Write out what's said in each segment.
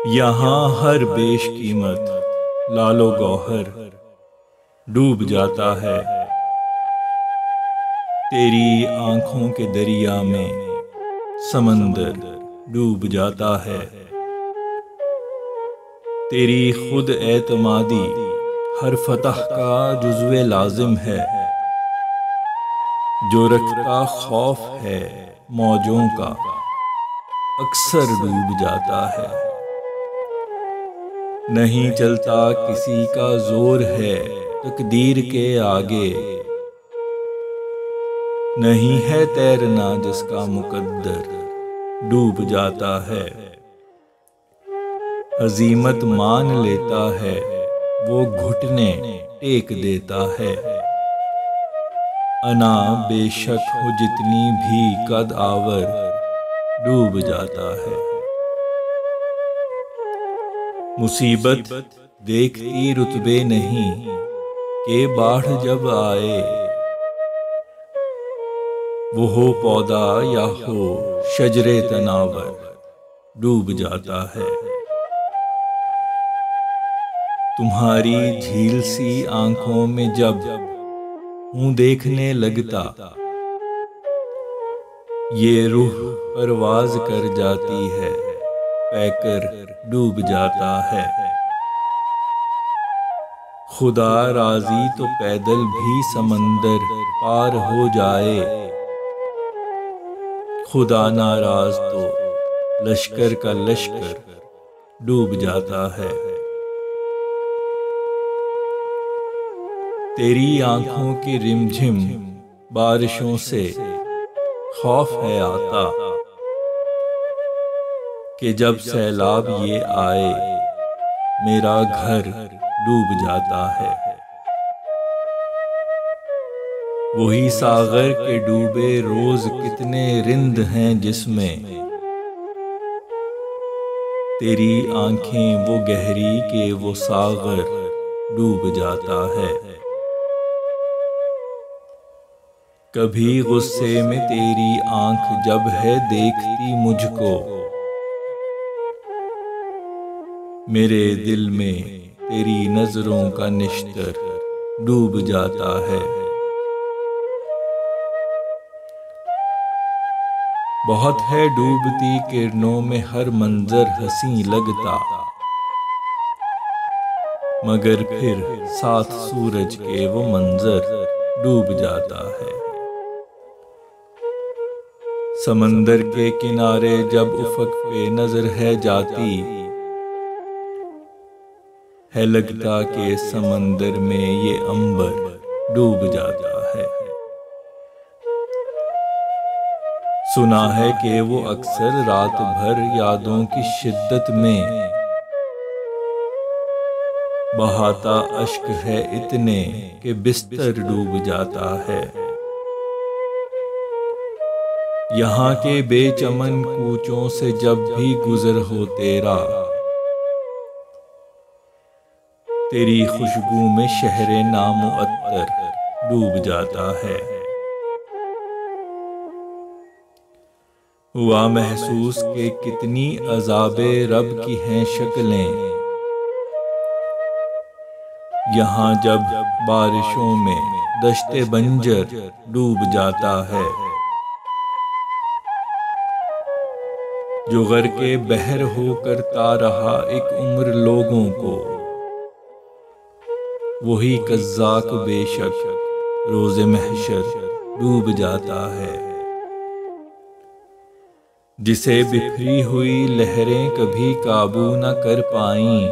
यहाँ हर बेशकीमत लालो गौहर डूब जाता है तेरी आंखों के दरिया में। समंदर डूब जाता है तेरी खुद एतमादी हर फतह का जुज़्वे लाजिम है। जो रखता खौफ है मौजों का अक्सर डूब जाता है। नहीं चलता किसी का जोर है तकदीर के आगे। नहीं है तैरना जिसका मुकद्दर डूब जाता है। अजीमत मान लेता है वो घुटने टेक देता है। अना बेशक हो जितनी भी कद आवर डूब जाता है। मुसीबत देखती रुतबे नहीं के बाढ़ जब आए। वो हो पौधा या हो शजरे तनावर डूब जाता है। तुम्हारी झील सी आंखों में जब हूँ देखने लगता। ये रूह परवाज कर जाती है पैकर डूब जाता है। खुदा राजी तो पैदल भी समंदर पार हो जाए। खुदा नाराज तो लश्कर का लश्कर डूब जाता है। तेरी आंखों की रिमझिम बारिशों से खौफ है आता कि जब सैलाब ये आए मेरा घर डूब जाता है। वही सागर के डूबे रोज कितने रिंद हैं जिसमें। तेरी आंखें वो गहरी के वो सागर डूब जाता है। कभी गुस्से में तेरी आंख जब है देखती मुझको। मेरे दिल में तेरी नजरों का निश्तर डूब जाता है। बहुत है डूबती किरणों में हर मंजर हंसी लगता। मगर फिर साथ सूरज के वो मंजर डूब जाता है। समंदर के किनारे जब उफक पे नजर है जाती। है लगता कि समंदर में ये अंबर डूब जाता है। सुना है कि वो अक्सर रात भर यादों की शिद्दत में बहाता अश्क है इतने कि बिस्तर डूब जाता है। यहाँ के बेचमन कूचों से जब भी गुजर हो तेरा। तेरी खुशबू में शहरे नामुअत्तर डूब जाता है। हुआ महसूस के कितनी अज़ाबे रब की हैं शक्लें। यहाँ जब बारिशों में दश्ते बंजर डूब जाता है। जो गर के बहर हो करता रहा एक उम्र लोगों को। वही कज़्ज़ाक बेशक रोज़े महशर डूब जाता है। जिसे बिखरी हुई लहरें कभी काबू न कर पाईं।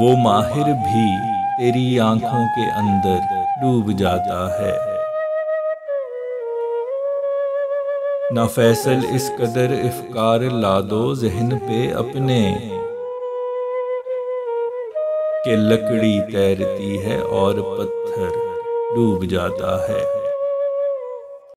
वो माहिर भी तेरी आंखों के अंदर डूब जाता है। ना फैसल इस कदर इफ़कार ला दो ज़हन पे अपने कि लकड़ी तैरती है और पत्थर डूब जाता है।